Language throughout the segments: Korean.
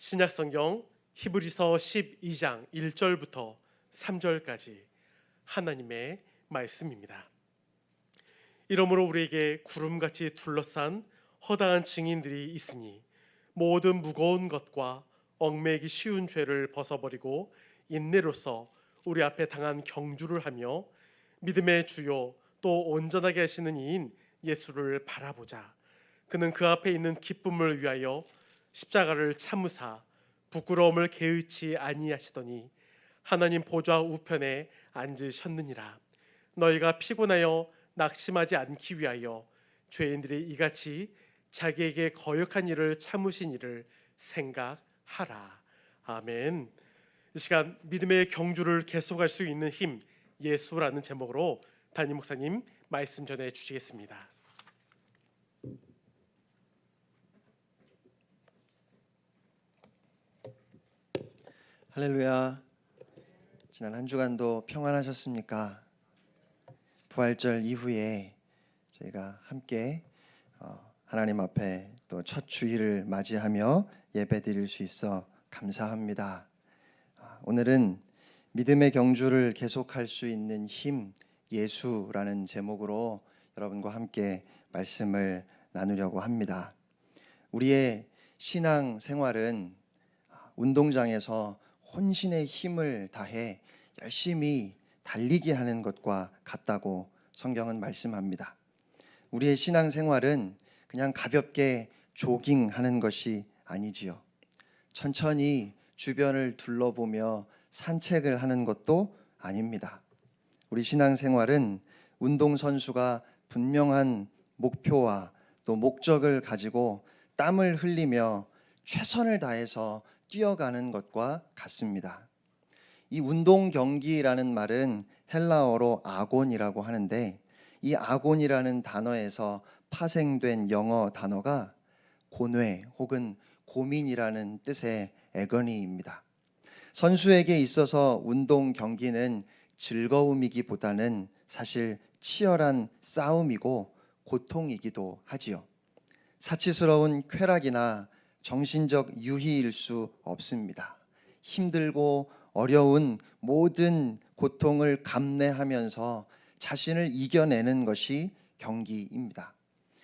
신약성경 히브리서 12장 1절부터 3절까지 하나님의 말씀입니다. 이러므로 우리에게 구름같이 둘러싼 허다한 증인들이 있으니 모든 무거운 것과 얽매이기 쉬운 죄를 벗어버리고 인내로서 우리 앞에 당한 경주를 하며 믿음의 주요 또 온전하게 하시는 이인 예수를 바라보자. 그는 그 앞에 있는 기쁨을 위하여 십자가를 참으사 부끄러움을 개의치 아니하시더니 하나님 보좌 우편에 앉으셨느니라. 너희가 피곤하여 낙심하지 않기 위하여 죄인들이 이같이 자기에게 거역한 일을 참으신 일을 생각하라. 아멘. 이 시간 믿음의 경주를 계속할 수 있는 힘, 예수라는 제목으로 담임 목사님 말씀 전해 주시겠습니다. 할렐루야. 지난 한 주간도 평안하셨습니까? 부활절 이후에 저희가 함께 하나님 앞에 또 첫 주일을 맞이하며 예배드릴 수 있어 감사합니다. 오늘은 믿음의 경주를 계속할 수 있는 힘, 예수라는 제목으로 여러분과 함께 말씀을 나누려고 합니다. 우리의 신앙 생활은 운동장에서 혼신의 힘을 다해 열심히 달리게 하는 것과 같다고 성경은 말씀합니다. 우리의 신앙 생활은 그냥 가볍게 조깅하는 것이 아니지요. 천천히 주변을 둘러보며 산책을 하는 것도 아닙니다. 우리 신앙 생활은 운동선수가 분명한 목표와 또 목적을 가지고 땀을 흘리며 최선을 다해서 뛰어가는 것과 같습니다. 이 운동 경기라는 말은 헬라어로 아곤이라고 하는데, 이 아곤이라는 단어에서 파생된 영어 단어가 고뇌 혹은 고민이라는 뜻의 애거니입니다. 선수에게 있어서 운동 경기는 즐거움이기보다는 사실 치열한 싸움이고 고통이기도 하지요. 사치스러운 쾌락이나 정신적 유희일 수 없습니다. 힘들고 어려운 모든 고통을 감내하면서 자신을 이겨내는 것이 경기입니다.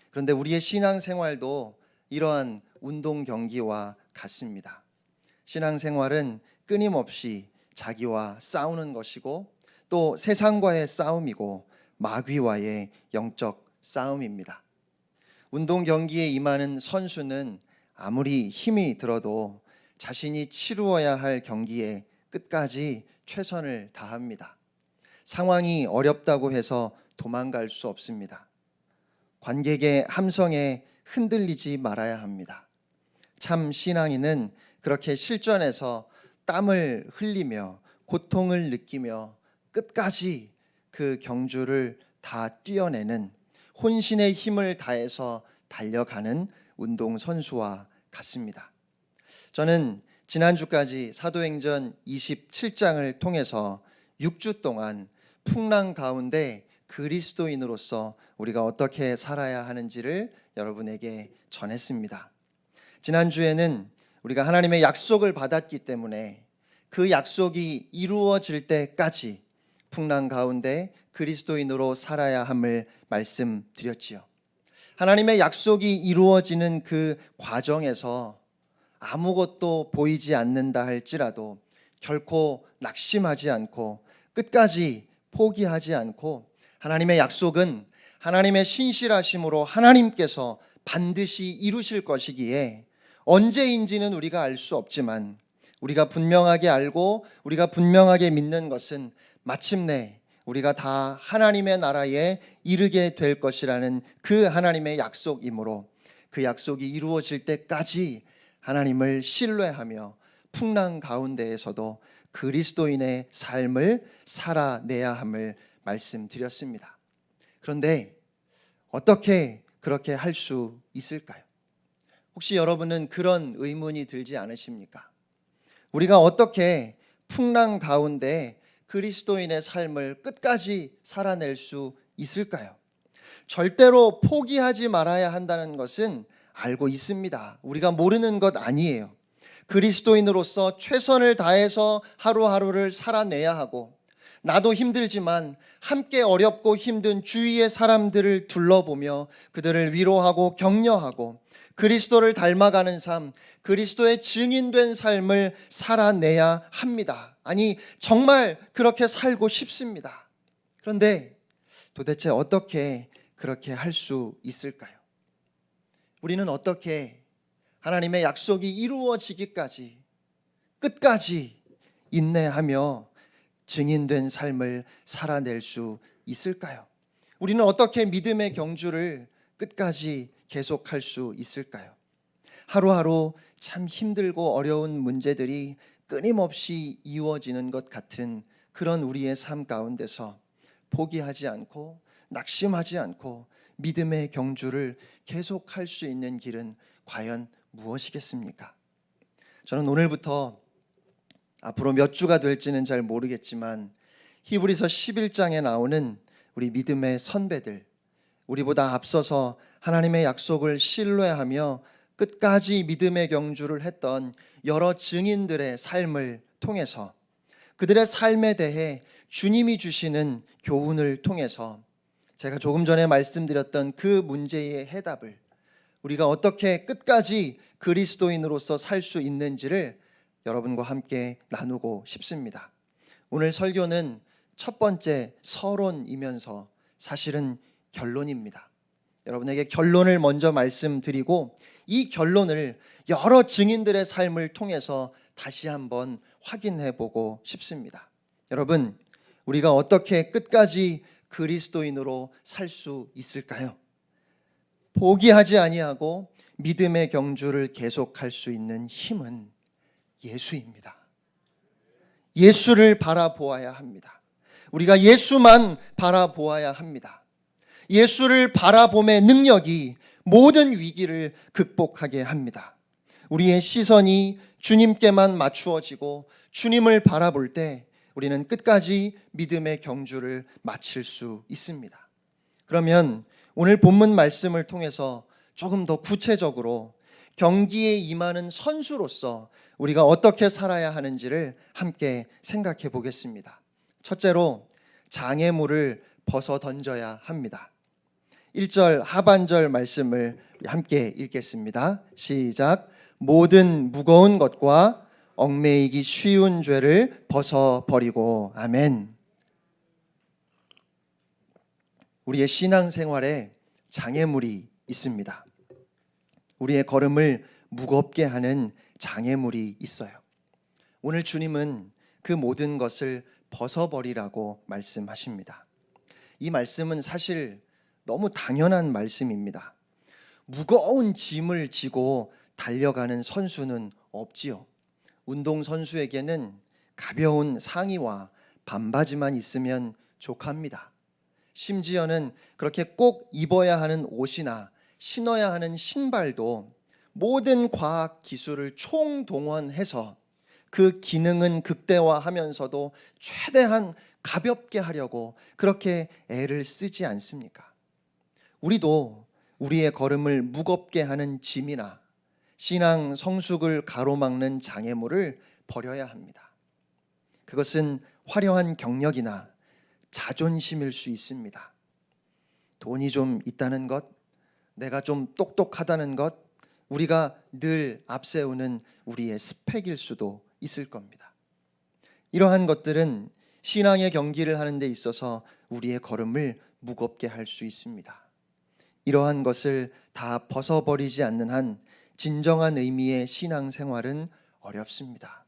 그런데 우리의 신앙생활도 이러한 운동 경기와 같습니다. 신앙생활은 끊임없이 자기와 싸우는 것이고 또 세상과의 싸움이고 마귀와의 영적 싸움입니다. 운동 경기에 임하는 선수는 아무리 힘이 들어도 자신이 치루어야 할 경기에 끝까지 최선을 다합니다. 상황이 어렵다고 해서 도망갈 수 없습니다. 관객의 함성에 흔들리지 말아야 합니다. 참 신앙인은 그렇게 실전에서 땀을 흘리며 고통을 느끼며 끝까지 그 경주를 다 뛰어내는 혼신의 힘을 다해서 달려가는 운동선수와 같습니다. 저는 지난주까지 사도행전 27장을 통해서 6주 동안 풍랑 가운데 그리스도인으로서 우리가 어떻게 살아야 하는지를 여러분에게 전했습니다. 지난주에는 우리가 하나님의 약속을 받았기 때문에 그 약속이 이루어질 때까지 풍랑 가운데 그리스도인으로 살아야 함을 말씀드렸지요. 하나님의 약속이 이루어지는 그 과정에서 아무것도 보이지 않는다 할지라도 결코 낙심하지 않고 끝까지 포기하지 않고 하나님의 약속은 하나님의 신실하심으로 하나님께서 반드시 이루실 것이기에 언제인지는 우리가 알 수 없지만 우리가 분명하게 알고 우리가 분명하게 믿는 것은 마침내 우리가 다 하나님의 나라에 이르게 될 것이라는 그 하나님의 약속이므로 그 약속이 이루어질 때까지 하나님을 신뢰하며 풍랑 가운데에서도 그리스도인의 삶을 살아내야 함을 말씀드렸습니다. 그런데 어떻게 그렇게 할 수 있을까요? 혹시 여러분은 그런 의문이 들지 않으십니까? 우리가 어떻게 풍랑 가운데 그리스도인의 삶을 끝까지 살아낼 수 있을까요? 절대로 포기하지 말아야 한다는 것은 알고 있습니다. 우리가 모르는 것 아니에요. 그리스도인으로서 최선을 다해서 하루하루를 살아내야 하고, 나도 힘들지만 함께 어렵고 힘든 주위의 사람들을 둘러보며 그들을 위로하고 격려하고 그리스도를 닮아가는 삶, 그리스도의 증인된 삶을 살아내야 합니다. 아니, 정말 그렇게 살고 싶습니다. 그런데 도대체 어떻게 그렇게 할 수 있을까요? 우리는 어떻게 하나님의 약속이 이루어지기까지 끝까지 인내하며 증인된 삶을 살아낼 수 있을까요? 우리는 어떻게 믿음의 경주를 끝까지 계속할 수 있을까요? 하루하루 참 힘들고 어려운 문제들이 끊임없이 이루어지는 것 같은 그런 우리의 삶 가운데서 포기하지 않고 낙심하지 않고 믿음의 경주를 계속할 수 있는 길은 과연 무엇이겠습니까? 저는 오늘부터 앞으로 몇 주가 될지는 잘 모르겠지만 히브리서 11장에 나오는 우리 믿음의 선배들, 우리보다 앞서서 하나님의 약속을 신뢰하며 끝까지 믿음의 경주를 했던 여러 증인들의 삶을 통해서 그들의 삶에 대해 주님이 주시는 교훈을 통해서 제가 조금 전에 말씀드렸던 그 문제의 해답을, 우리가 어떻게 끝까지 그리스도인으로서 살 수 있는지를 여러분과 함께 나누고 싶습니다. 오늘 설교는 첫 번째 서론이면서 사실은 결론입니다. 여러분에게 결론을 먼저 말씀드리고 이 결론을 여러 증인들의 삶을 통해서 다시 한번 확인해 보고 싶습니다. 여러분, 우리가 어떻게 끝까지 그리스도인으로 살 수 있을까요? 포기하지 아니하고 믿음의 경주를 계속할 수 있는 힘은 예수입니다. 예수를 바라보아야 합니다. 우리가 예수만 바라보아야 합니다. 예수를 바라봄의 능력이 모든 위기를 극복하게 합니다. 우리의 시선이 주님께만 맞추어지고 주님을 바라볼 때 우리는 끝까지 믿음의 경주를 마칠 수 있습니다. 그러면 오늘 본문 말씀을 통해서 조금 더 구체적으로 경기에 임하는 선수로서 우리가 어떻게 살아야 하는지를 함께 생각해 보겠습니다. 첫째로 장애물을 벗어 던져야 합니다. 1절 하반절 말씀을 함께 읽겠습니다. 시작. 모든 무거운 것과 얽매이기 쉬운 죄를 벗어버리고. 아멘. 우리의 신앙생활에 장애물이 있습니다. 우리의 걸음을 무겁게 하는 장애물이 있어요. 오늘 주님은 그 모든 것을 벗어버리라고 말씀하십니다. 이 말씀은 사실 너무 당연한 말씀입니다. 무거운 짐을 지고 달려가는 선수는 없지요. 운동선수에게는 가벼운 상의와 반바지만 있으면 족합니다. 심지어는 그렇게 꼭 입어야 하는 옷이나 신어야 하는 신발도 모든 과학 기술을 총동원해서 그 기능은 극대화하면서도 최대한 가볍게 하려고 그렇게 애를 쓰지 않습니까? 우리도 우리의 걸음을 무겁게 하는 짐이나 신앙 성숙을 가로막는 장애물을 버려야 합니다. 그것은 화려한 경력이나 자존심일 수 있습니다. 돈이 좀 있다는 것, 내가 좀 똑똑하다는 것, 우리가 늘 앞세우는 우리의 스펙일 수도 있을 겁니다. 이러한 것들은 신앙의 경기를 하는 데 있어서 우리의 걸음을 무겁게 할 수 있습니다. 이러한 것을 다 벗어버리지 않는 한 진정한 의미의 신앙생활은 어렵습니다.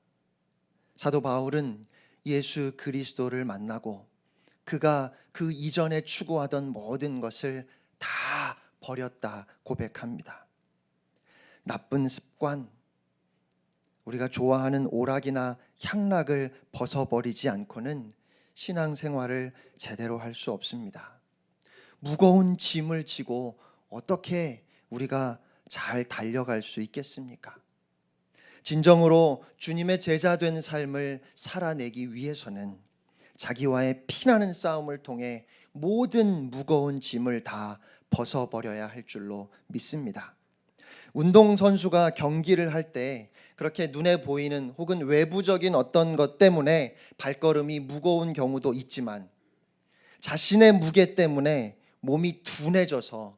사도 바울은 예수 그리스도를 만나고 그가 그 이전에 추구하던 모든 것을 다 버렸다 고백합니다. 나쁜 습관, 우리가 좋아하는 오락이나 향락을 벗어버리지 않고는 신앙생활을 제대로 할 수 없습니다. 무거운 짐을 지고 어떻게 우리가 잘 달려갈 수 있겠습니까? 진정으로 주님의 제자 된 삶을 살아내기 위해서는 자기와의 피나는 싸움을 통해 모든 무거운 짐을 다 벗어버려야 할 줄로 믿습니다. 운동선수가 경기를 할 때 그렇게 눈에 보이는 혹은 외부적인 어떤 것 때문에 발걸음이 무거운 경우도 있지만 자신의 무게 때문에 몸이 둔해져서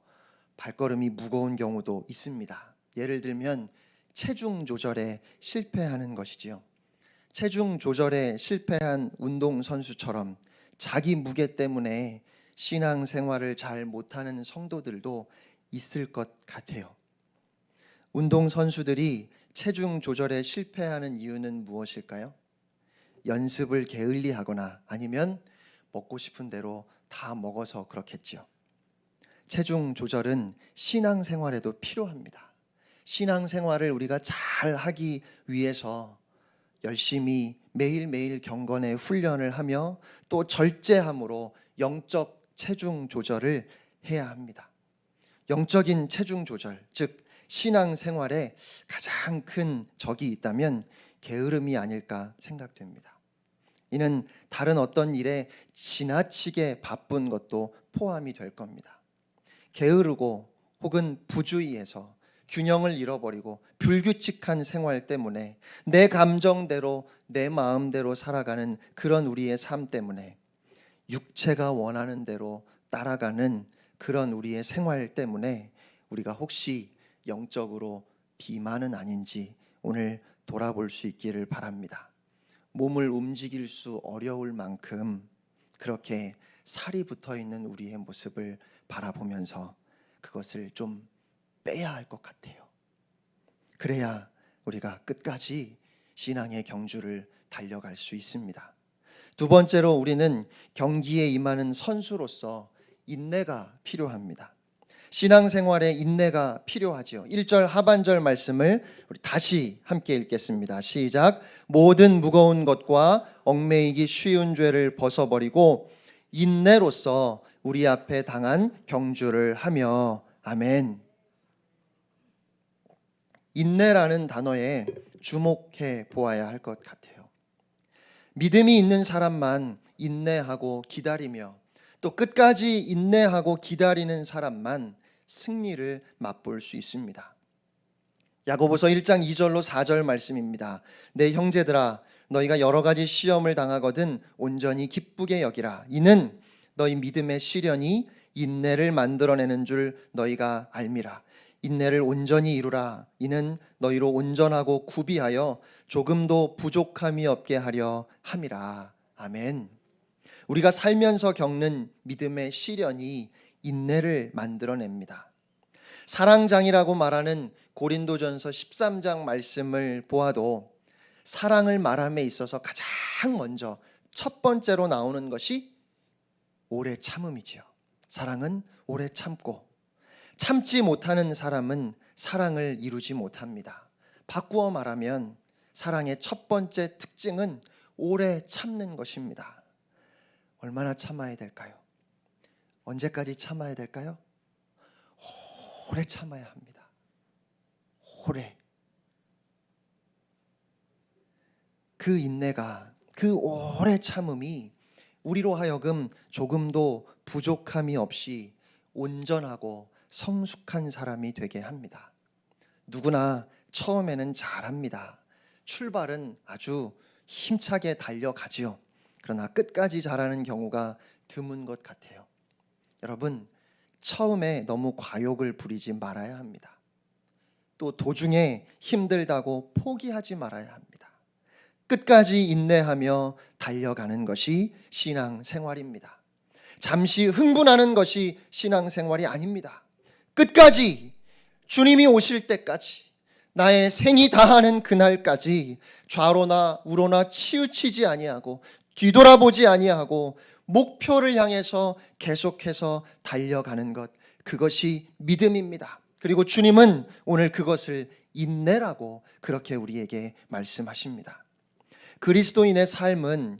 발걸음이 무거운 경우도 있습니다. 예를 들면 체중 조절에 실패하는 것이지요. 체중 조절에 실패한 운동선수처럼 자기 무게 때문에 신앙생활을 잘 못하는 성도들도 있을 것 같아요. 운동선수들이 체중 조절에 실패하는 이유는 무엇일까요? 연습을 게을리하거나 아니면 먹고 싶은 대로 다 먹어서 그렇겠지요. 체중 조절은 신앙생활에도 필요합니다. 신앙생활을 우리가 잘 하기 위해서 열심히 매일매일 경건의 훈련을 하며 또 절제함으로 영적 체중 조절을 해야 합니다. 영적인 체중 조절, 즉 신앙생활에 가장 큰 적이 있다면 게으름이 아닐까 생각됩니다. 이는 다른 어떤 일에 지나치게 바쁜 것도 포함이 될 겁니다. 게으르고 혹은 부주의해서 균형을 잃어버리고 불규칙한 생활 때문에 내 감정대로 내 마음대로 살아가는 그런 우리의 삶 때문에 육체가 원하는 대로 따라가는 그런 우리의 생활 때문에 우리가 혹시 영적으로 비만은 아닌지 오늘 돌아볼 수 있기를 바랍니다. 몸을 움직일 수 어려울 만큼 그렇게 살이 붙어 있는 우리의 모습을 바라보면서 그것을 좀 빼야 할 것 같아요. 그래야 우리가 끝까지 신앙의 경주를 달려갈 수 있습니다. 두 번째로 우리는 경기에 임하는 선수로서 인내가 필요합니다. 신앙생활에 인내가 필요하지요. 1절 하반절 말씀을 우리 다시 함께 읽겠습니다. 시작. 모든 무거운 것과 얽매이기 쉬운 죄를 벗어버리고 인내로서 우리 앞에 당한 경주를 하며. 아멘. 인내라는 단어에 주목해 보아야 할 것 같아요. 믿음이 있는 사람만 인내하고 기다리며 또 끝까지 인내하고 기다리는 사람만 승리를 맛볼 수 있습니다. 야고보서 1장 2절로 4절 말씀입니다. 내 형제들아 너희가 여러 가지 시험을 당하거든 온전히 기쁘게 여기라. 이는 너희 믿음의 시련이 인내를 만들어내는 줄 너희가 알미라. 인내를 온전히 이루라. 이는 너희로 온전하고 구비하여 조금도 부족함이 없게 하려 함이라. 아멘. 우리가 살면서 겪는 믿음의 시련이 인내를 만들어냅니다. 사랑장이라고 말하는 고린도전서 13장 말씀을 보아도 사랑을 말함에 있어서 가장 먼저 첫 번째로 나오는 것이 오래 참음이지요. 사랑은 오래 참고 참지 못하는 사람은 사랑을 이루지 못합니다. 바꾸어 말하면 사랑의 첫 번째 특징은 오래 참는 것입니다. 얼마나 참아야 될까요? 언제까지 참아야 될까요? 오래 참아야 합니다. 오래. 그 인내가, 그 오래 참음이 우리로 하여금 조금도 부족함이 없이 온전하고 성숙한 사람이 되게 합니다. 누구나 처음에는 잘합니다. 출발은 아주 힘차게 달려가지요. 그러나 끝까지 잘하는 경우가 드문 것 같아요. 여러분, 처음에 너무 과욕을 부리지 말아야 합니다. 또 도중에 힘들다고 포기하지 말아야 합니다. 끝까지 인내하며 달려가는 것이 신앙생활입니다. 잠시 흥분하는 것이 신앙생활이 아닙니다. 끝까지 주님이 오실 때까지 나의 생이 다하는 그날까지 좌로나 우로나 치우치지 아니하고 뒤돌아보지 아니하고 목표를 향해서 계속해서 달려가는 것, 그것이 믿음입니다. 그리고 주님은 오늘 그것을 인내라고 그렇게 우리에게 말씀하십니다. 그리스도인의 삶은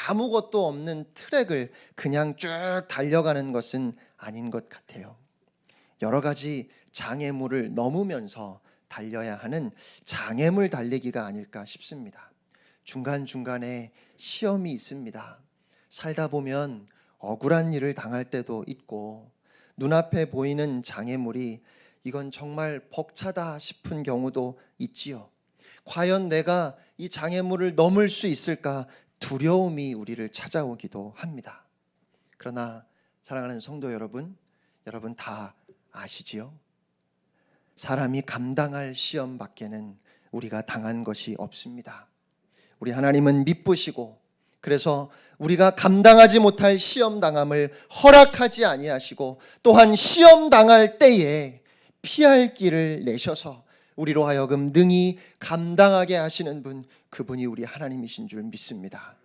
아무것도 없는 트랙을 그냥 쭉 달려가는 것은 아닌 것 같아요. 여러 가지 장애물을 넘으면서 달려야 하는 장애물 달리기가 아닐까 싶습니다. 중간중간에 시험이 있습니다. 살다 보면 억울한 일을 당할 때도 있고 눈앞에 보이는 장애물이 이건 정말 벅차다 싶은 경우도 있지요. 과연 내가 이 장애물을 넘을 수 있을까 두려움이 우리를 찾아오기도 합니다. 그러나 사랑하는 성도 여러분, 여러분 다 아시지요? 사람이 감당할 시험 밖에는 우리가 당한 것이 없습니다. 우리 하나님은 미쁘시고 그래서 우리가 감당하지 못할 시험 당함을 허락하지 아니하시고 또한 시험 당할 때에 피할 길을 내셔서 우리로 하여금 능히 감당하게 하시는 분, 그분이 우리 하나님이신 줄 믿습니다.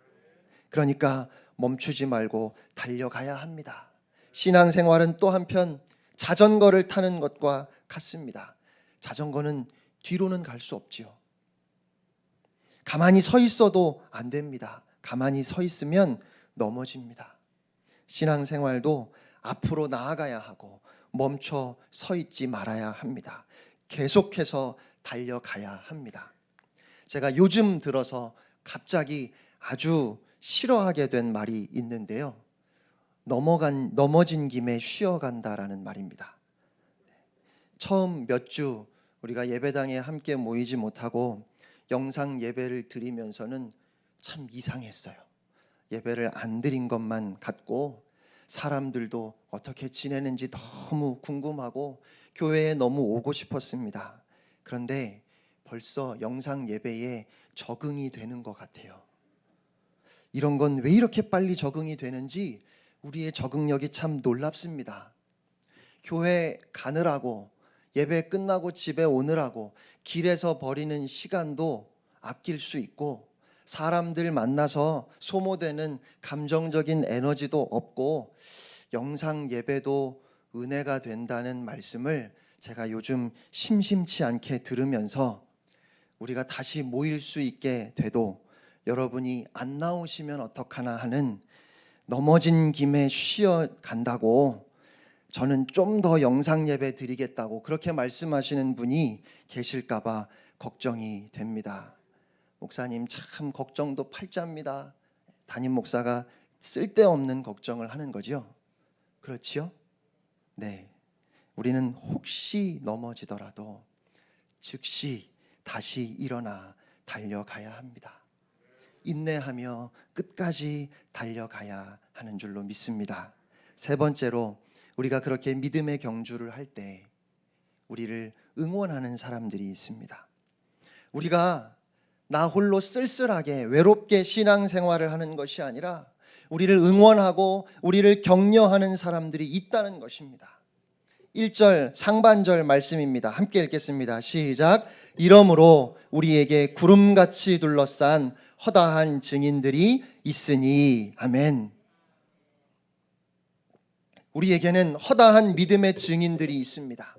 그러니까 멈추지 말고 달려가야 합니다. 신앙생활은 또 한편 자전거를 타는 것과 같습니다. 자전거는 뒤로는 갈 수 없지요. 가만히 서 있어도 안 됩니다. 가만히 서 있으면 넘어집니다. 신앙생활도 앞으로 나아가야 하고 멈춰 서 있지 말아야 합니다. 계속해서 달려가야 합니다. 제가 요즘 들어서 갑자기 아주 싫어하게 된 말이 있는데요. 넘어진 김에 쉬어간다라는 말입니다. 처음 몇 주 우리가 예배당에 함께 모이지 못하고 영상 예배를 드리면서는 참 이상했어요. 예배를 안 드린 것만 같고 사람들도 어떻게 지내는지 너무 궁금하고 교회에 너무 오고 싶었습니다. 그런데 벌써 영상 예배에 적응이 되는 것 같아요. 이런 건 왜 이렇게 빨리 적응이 되는지 우리의 적응력이 참 놀랍습니다. 교회 가느라고 예배 끝나고 집에 오느라고 길에서 버리는 시간도 아낄 수 있고 사람들 만나서 소모되는 감정적인 에너지도 없고 영상 예배도 은혜가 된다는 말씀을 제가 요즘 심심치 않게 들으면서 우리가 다시 모일 수 있게 돼도 여러분이 안 나오시면 어떡하나 하는 넘어진 김에 쉬어간다고 저는 좀 더 영상 예배 드리겠다고 그렇게 말씀하시는 분이 계실까 봐 걱정이 됩니다. 목사님 참 걱정도 팔자입니다. 담임 목사가 쓸데없는 걱정을 하는 거죠. 그렇지요? 네. 우리는 혹시 넘어지더라도 즉시 다시 일어나 달려가야 합니다. 인내하며 끝까지 달려가야 하는 줄로 믿습니다. 세 번째로 우리가 그렇게 믿음의 경주를 할 때 우리를 응원하는 사람들이 있습니다. 우리가 나 홀로 쓸쓸하게 외롭게 신앙생활을 하는 것이 아니라 우리를 응원하고 우리를 격려하는 사람들이 있다는 것입니다. 1절 상반절 말씀입니다. 함께 읽겠습니다. 시작. 이러므로 우리에게 구름같이 둘러싼 허다한 증인들이 있으니. 아멘. 우리에게는 허다한 믿음의 증인들이 있습니다.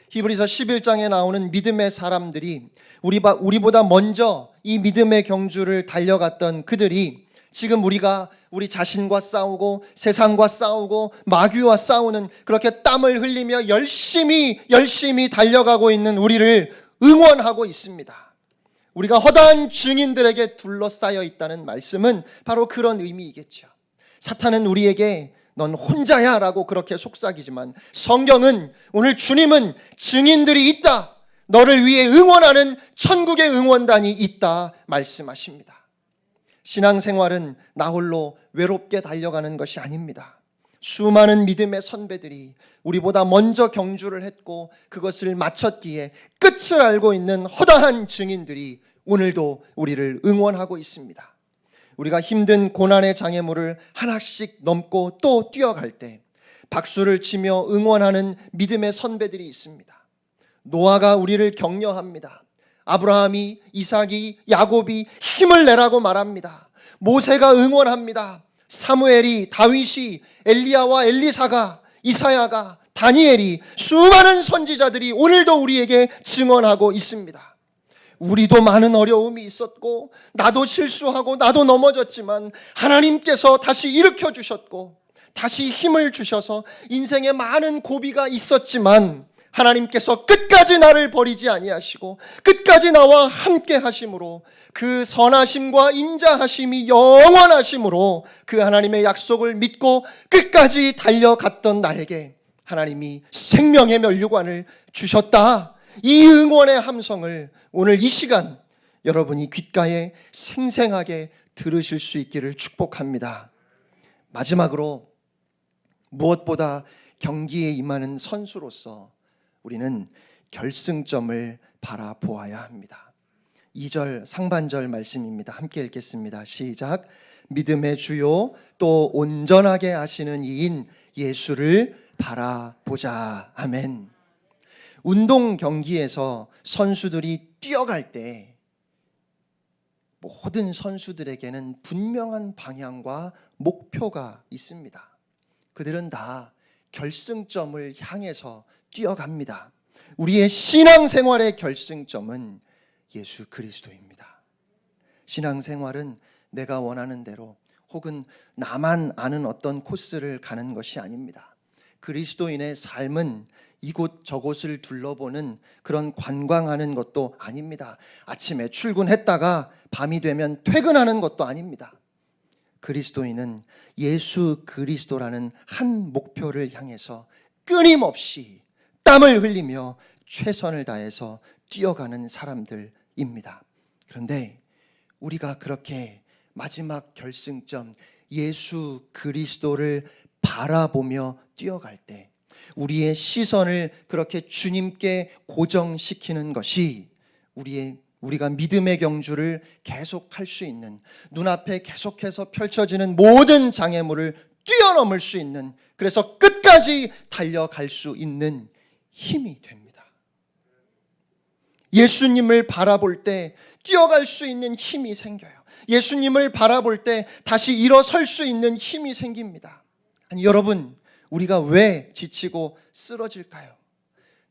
히브리서 11장에 나오는 믿음의 사람들이 우리보다 먼저 이 믿음의 경주를 달려갔던 그들이 지금 우리가 우리 자신과 싸우고 세상과 싸우고 마귀와 싸우는 그렇게 땀을 흘리며 열심히 달려가고 있는 우리를 응원하고 있습니다. 우리가 허다한 증인들에게 둘러싸여 있다는 말씀은 바로 그런 의미이겠죠. 사탄은 우리에게 넌 혼자야 라고 그렇게 속삭이지만 성경은 오늘 주님은 증인들이 있다, 너를 위해 응원하는 천국의 응원단이 있다 말씀하십니다. 신앙생활은 나 홀로 외롭게 달려가는 것이 아닙니다. 수많은 믿음의 선배들이 우리보다 먼저 경주를 했고 그것을 마쳤기에 끝을 알고 있는 허다한 증인들이 오늘도 우리를 응원하고 있습니다. 우리가 힘든 고난의 장애물을 하나씩 넘고 또 뛰어갈 때 박수를 치며 응원하는 믿음의 선배들이 있습니다. 노아가 우리를 격려합니다. 아브라함이, 이삭이, 야곱이 힘을 내라고 말합니다. 모세가 응원합니다. 사무엘이, 다윗이, 엘리야와 엘리사가, 이사야가, 다니엘이, 수많은 선지자들이 오늘도 우리에게 증언하고 있습니다. 우리도 많은 어려움이 있었고 나도 실수하고 나도 넘어졌지만 하나님께서 다시 일으켜 주셨고 다시 힘을 주셔서 인생에 많은 고비가 있었지만 하나님께서 끝까지 나를 버리지 아니하시고 끝까지 나와 함께 하심으로 그 선하심과 인자하심이 영원하심으로 그 하나님의 약속을 믿고 끝까지 달려갔던 나에게 하나님이 생명의 면류관을 주셨다. 이 응원의 함성을 오늘 이 시간 여러분이 귓가에 생생하게 들으실 수 있기를 축복합니다. 마지막으로 무엇보다 경기에 임하는 선수로서 우리는 결승점을 바라보아야 합니다. 2절 상반절 말씀입니다. 함께 읽겠습니다. 시작. 믿음의 주요 또 온전하게 하시는 이인 예수를 바라보자. 아멘. 운동 경기에서 선수들이 뛰어갈 때 모든 선수들에게는 분명한 방향과 목표가 있습니다. 그들은 다 결승점을 향해서 뛰어갑니다. 우리의 신앙생활의 결승점은 예수 그리스도입니다. 신앙생활은 내가 원하는 대로 혹은 나만 아는 어떤 코스를 가는 것이 아닙니다. 그리스도인의 삶은 이곳 저곳을 둘러보는 그런 관광하는 것도 아닙니다. 아침에 출근했다가 밤이 되면 퇴근하는 것도 아닙니다. 그리스도인은 예수 그리스도라는 한 목표를 향해서 끊임없이 땀을 흘리며 최선을 다해서 뛰어가는 사람들입니다. 그런데 우리가 그렇게 마지막 결승점 예수 그리스도를 바라보며 뛰어갈 때 우리의 시선을 그렇게 주님께 고정시키는 것이 우리가 믿음의 경주를 계속할 수 있는, 눈앞에 계속해서 펼쳐지는 모든 장애물을 뛰어넘을 수 있는, 그래서 끝까지 달려갈 수 있는 힘이 됩니다. 예수님을 바라볼 때 뛰어갈 수 있는 힘이 생겨요. 예수님을 바라볼 때 다시 일어설 수 있는 힘이 생깁니다. 아니, 여러분, 우리가 왜 지치고 쓰러질까요?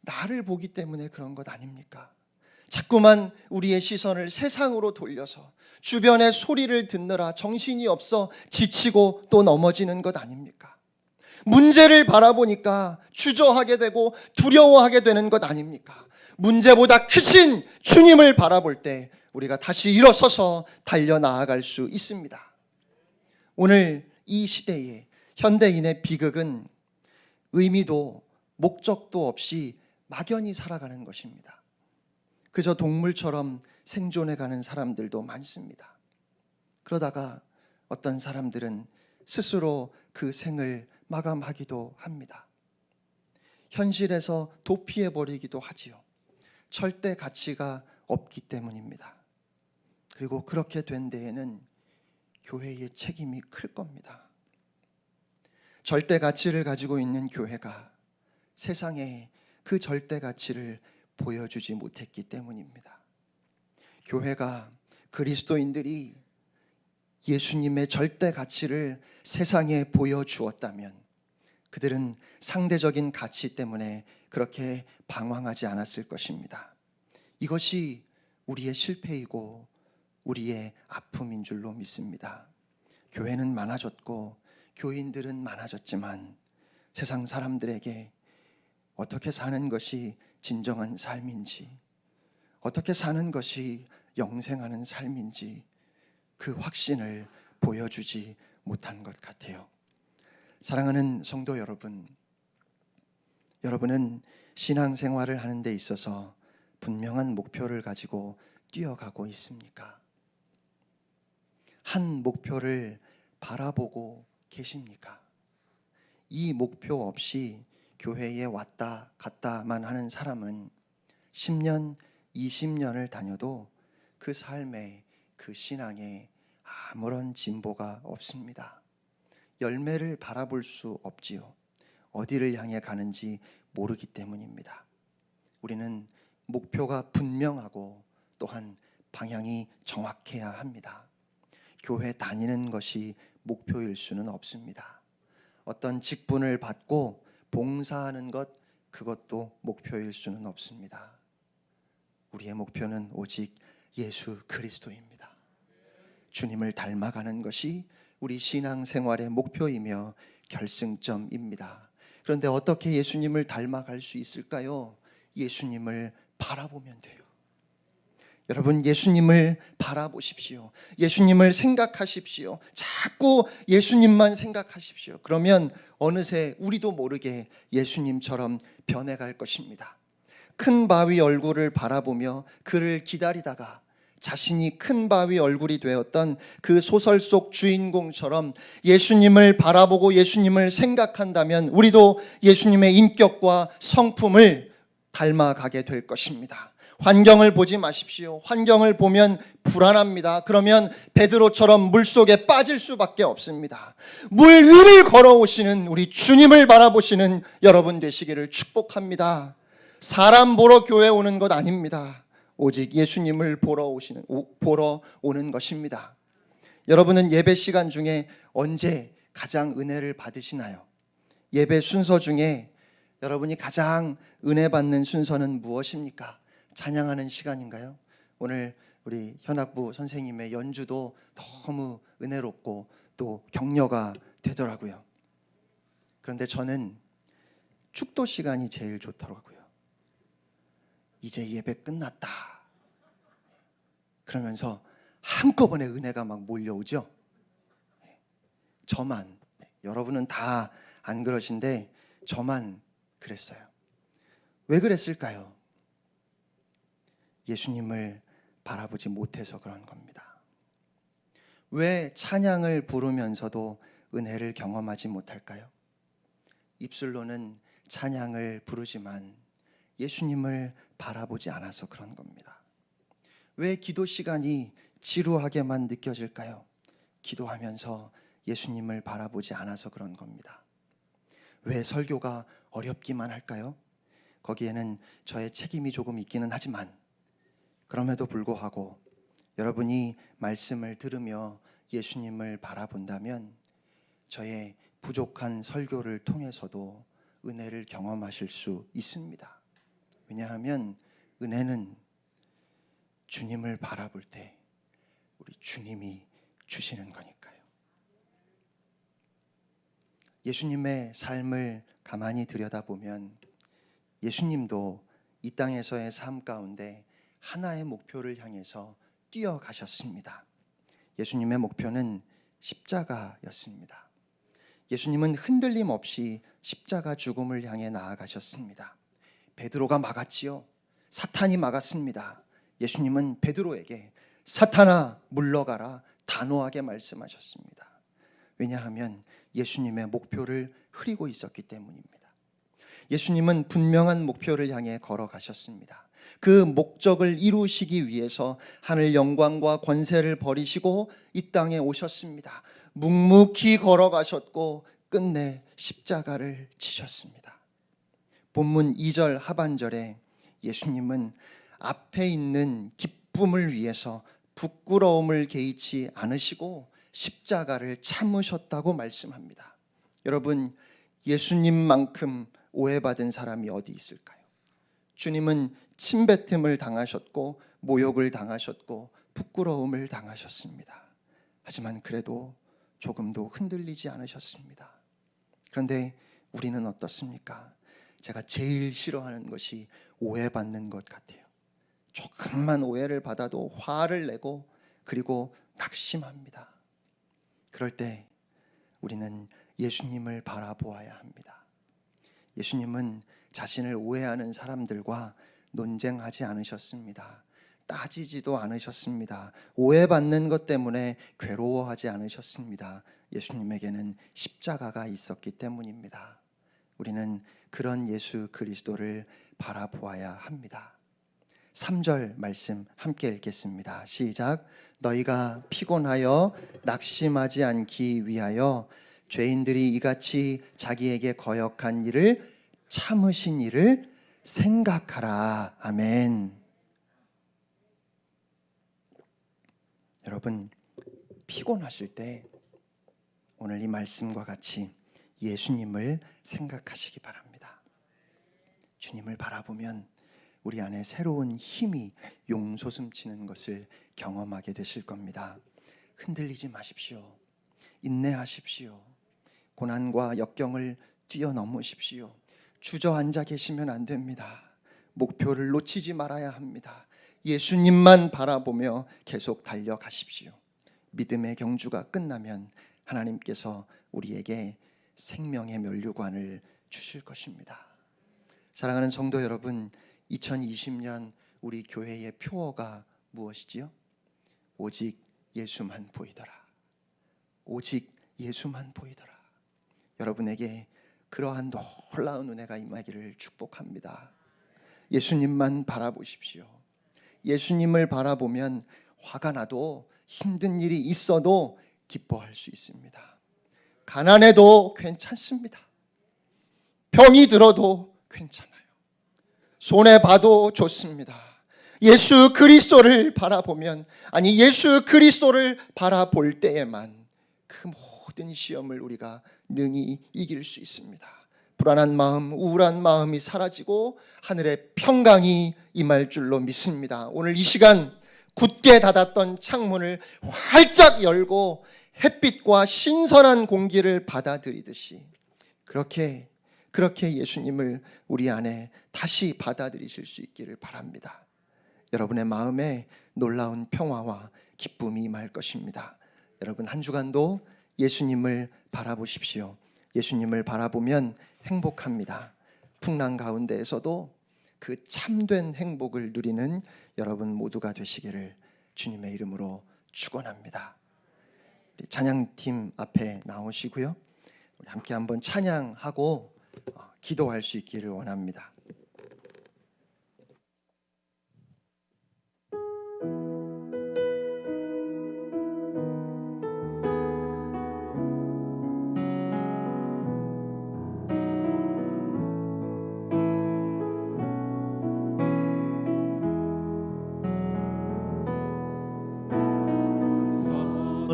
나를 보기 때문에 그런 것 아닙니까? 자꾸만 우리의 시선을 세상으로 돌려서 주변의 소리를 듣느라 정신이 없어 지치고 또 넘어지는 것 아닙니까? 문제를 바라보니까 주저하게 되고 두려워하게 되는 것 아닙니까? 문제보다 크신 주님을 바라볼 때 우리가 다시 일어서서 달려나아갈 수 있습니다. 오늘 이 시대의 현대인의 비극은 의미도 목적도 없이 막연히 살아가는 것입니다. 그저 동물처럼 생존해가는 사람들도 많습니다. 그러다가 어떤 사람들은 스스로 그 생을 마감하기도 합니다. 현실에서 도피해버리기도 하지요. 절대 가치가 없기 때문입니다. 그리고 그렇게 된 데에는 교회의 책임이 클 겁니다. 절대 가치를 가지고 있는 교회가 세상에 그 절대 가치를 보여주지 못했기 때문입니다. 교회가, 그리스도인들이 예수님의 절대 가치를 세상에 보여주었다면 그들은 상대적인 가치 때문에 그렇게 방황하지 않았을 것입니다. 이것이 우리의 실패이고 우리의 아픔인 줄로 믿습니다. 교회는 많아졌고 교인들은 많아졌지만 세상 사람들에게 어떻게 사는 것이 진정한 삶인지, 어떻게 사는 것이 영생하는 삶인지 그 확신을 보여주지 못한 것 같아요. 사랑하는 성도 여러분, 여러분은 신앙생활을 하는 데 있어서 분명한 목표를 가지고 뛰어가고 있습니까? 한 목표를 바라보고 계십니까? 이 목표 없이 교회에 왔다 갔다만 하는 사람은 10년, 20년을 다녀도 그 삶에, 그 신앙에 아무런 진보가 없습니다. 열매를 바라볼 수 없지요. 어디를 향해 가는지 모르기 때문입니다. 우리는 목표가 분명하고 또한 방향이 정확해야 합니다. 교회 다니는 것이 목표일 수는 없습니다. 어떤 직분을 받고 봉사하는 것, 그것도 목표일 수는 없습니다. 우리의 목표는 오직 예수 그리스도입니다. 주님을 닮아가는 것이 우리 신앙생활의 목표이며 결승점입니다. 그런데 어떻게 예수님을 닮아갈 수 있을까요? 예수님을 바라보면 돼요. 여러분, 예수님을 바라보십시오. 예수님을 생각하십시오. 자꾸 예수님만 생각하십시오. 그러면 어느새 우리도 모르게 예수님처럼 변해갈 것입니다. 큰 바위 얼굴을 바라보며 그를 기다리다가 자신이 큰 바위 얼굴이 되었던 그 소설 속 주인공처럼 예수님을 바라보고 예수님을 생각한다면 우리도 예수님의 인격과 성품을 닮아가게 될 것입니다. 환경을 보지 마십시오. 환경을 보면 불안합니다. 그러면 베드로처럼 물속에 빠질 수밖에 없습니다. 물 위를 걸어오시는 우리 주님을 바라보시는 여러분 되시기를 축복합니다. 사람 보러 교회 오는 것 아닙니다. 오직 예수님을 보러 오는 것입니다. 여러분은 예배 시간 중에 언제 가장 은혜를 받으시나요? 예배 순서 중에 여러분이 가장 은혜 받는 순서는 무엇입니까? 찬양하는 시간인가요? 오늘 우리 현악부 선생님의 연주도 너무 은혜롭고 또 격려가 되더라고요. 그런데 저는 축도 시간이 제일 좋더라고요. 이제 예배 끝났다 그러면서 한꺼번에 은혜가 막 몰려오죠. 저만, 여러분은 다 안 그러신데 저만 그랬어요. 왜 그랬을까요? 예수님을 바라보지 못해서 그런 겁니다. 왜 찬양을 부르면서도 은혜를 경험하지 못할까요? 입술로는 찬양을 부르지만 예수님을 바라보지 않아서 그런 겁니다. 왜 기도 시간이 지루하게만 느껴질까요? 기도하면서 예수님을 바라보지 않아서 그런 겁니다. 왜 설교가 어렵기만 할까요? 거기에는 저의 책임이 조금 있기는 하지만 그럼에도 불구하고 여러분이 말씀을 들으며 예수님을 바라본다면 저의 부족한 설교를 통해서도 은혜를 경험하실 수 있습니다. 왜냐하면 은혜는 주님을 바라볼 때 우리 주님이 주시는 거니까요. 예수님의 삶을 가만히 들여다보면 예수님도 이 땅에서의 삶 가운데 하나의 목표를 향해서 뛰어가셨습니다. 예수님의 목표는 십자가였습니다. 예수님은 흔들림 없이 십자가 죽음을 향해 나아가셨습니다. 베드로가 막았지요. 사탄이 막았습니다. 예수님은 베드로에게 사탄아 물러가라 단호하게 말씀하셨습니다. 왜냐하면 예수님의 목표를 흐리고 있었기 때문입니다. 예수님은 분명한 목표를 향해 걸어가셨습니다. 그 목적을 이루시기 위해서 하늘 영광과 권세를 버리시고 이 땅에 오셨습니다. 묵묵히 걸어가셨고 끝내 십자가를 지셨습니다. 본문 2절 하반절에 예수님은 앞에 있는 기쁨을 위해서 부끄러움을 개의치 않으시고 십자가를 참으셨다고 말씀합니다. 여러분, 예수님만큼 오해받은 사람이 어디 있을까요? 주님은 침뱉음을 당하셨고 모욕을 당하셨고 부끄러움을 당하셨습니다. 하지만 그래도 조금도 흔들리지 않으셨습니다. 그런데 우리는 어떻습니까? 제가 제일 싫어하는 것이 오해받는 것 같아요. 조금만 오해를 받아도 화를 내고 그리고 낙심합니다. 그럴 때 우리는 예수님을 바라보아야 합니다. 예수님은 자신을 오해하는 사람들과 논쟁하지 않으셨습니다. 따지지도 않으셨습니다. 오해받는 것 때문에 괴로워하지 않으셨습니다. 예수님에게는 십자가가 있었기 때문입니다. 우리는 그런 예수 그리스도를 바라보아야 합니다. 3절 말씀 함께 읽겠습니다. 시작. 너희가 피곤하여 낙심하지 않기 위하여 죄인들이 이같이 자기에게 거역한 일을 참으신 일을 생각하라. 아멘. 여러분, 피곤하실 때 오늘 이 말씀과 같이 예수님을 생각하시기 바랍니다. 주님을 바라보면 우리 안에 새로운 힘이 용솟음치는 것을 경험하게 되실 겁니다. 흔들리지 마십시오. 인내하십시오. 고난과 역경을 뛰어넘으십시오. 주저앉아 계시면 안 됩니다. 목표를 놓치지 말아야 합니다. 예수님만 바라보며 계속 달려가십시오. 믿음의 경주가 끝나면 하나님께서 우리에게 생명의 면류관을 주실 것입니다. 사랑하는 성도 여러분, 2020년 우리 교회의 표어가 무엇이지요? 오직 예수만 보이더라. 오직 예수만 보이더라. 여러분에게 그러한 놀라운 은혜가 임하기를 축복합니다. 예수님만 바라보십시오. 예수님을 바라보면 화가 나도 힘든 일이 있어도 기뻐할 수 있습니다. 가난해도 괜찮습니다. 병이 들어도 괜찮아요. 손해봐도 좋습니다. 예수 그리스도를 바라보면, 아니 예수 그리스도를 바라볼 때에만 그 모든 시험을 우리가 능히 이길 수 있습니다. 불안한 마음, 우울한 마음이 사라지고 하늘의 평강이 임할 줄로 믿습니다. 오늘 이 시간 굳게 닫았던 창문을 활짝 열고 햇빛과 신선한 공기를 받아들이듯이 그렇게 예수님을 우리 안에 다시 받아들이실 수 있기를 바랍니다. 여러분의 마음에 놀라운 평화와 기쁨이 임할 것입니다. 여러분 한 주간도 예수님을 바라보십시오. 예수님을 바라보면 행복합니다. 풍랑 가운데에서도 그 참된 행복을 누리는 여러분 모두가 되시기를 주님의 이름으로 축원합니다. 우리 찬양팀 앞에 나오시고요. 우리 함께 한번 찬양하고 기도할 수 있기를 원합니다.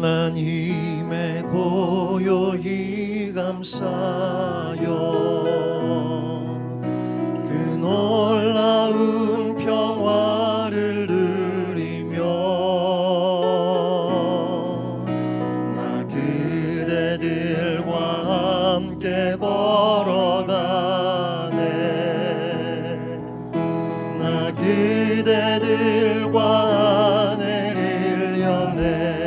하나님의 고요히 감사요 그 놀라운 평화를 누리며 나 그대들과 함께 걸어가네 나 그대들과 하늘을 여네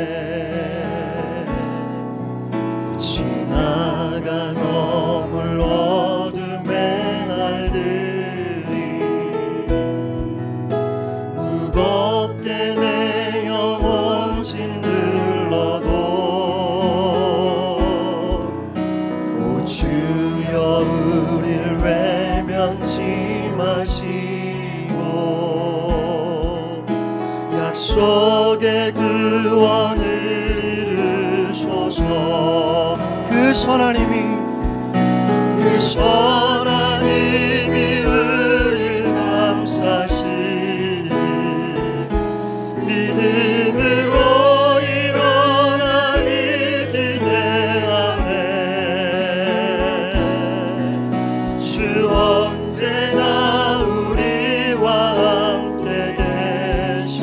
지나간 어물 어둠의 날들이 무겁게 내 영혼 짓눌러도 오 주여 우릴 외면치 마시고 약속의 구원을 이루소서 그 선하님이 우릴 감싸시니 믿음으로 일어날 일 기대하네 주 언제나 우리와 함께 계셔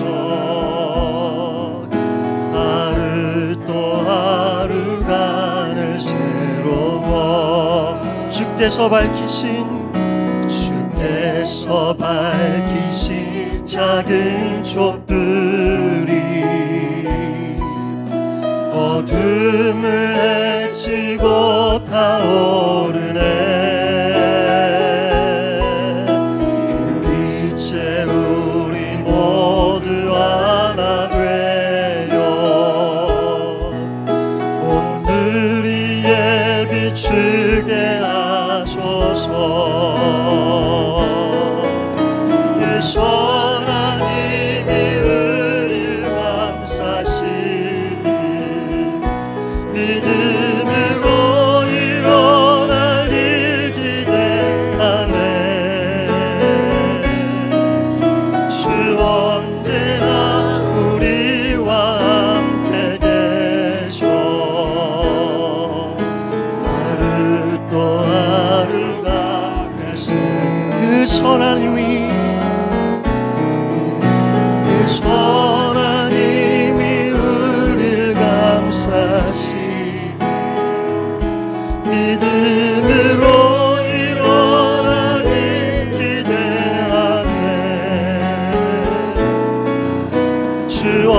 하루 또 하루가 늘 새로워 주께서 밝히신 작은 촛불이 어둠을 헤치고 타오르네 그 빛에 우리 모두 하나 되어 온누리에 비추게 하소서 그 선하님이 우릴 감싸시니 믿음으로 일어날 일 기대하네 주 언제나 우리와 함께 계셔 하루 또 하루가 글쎄 그 선하님이 우릴 감싸시 믿음으로 일어나길 기대하네 주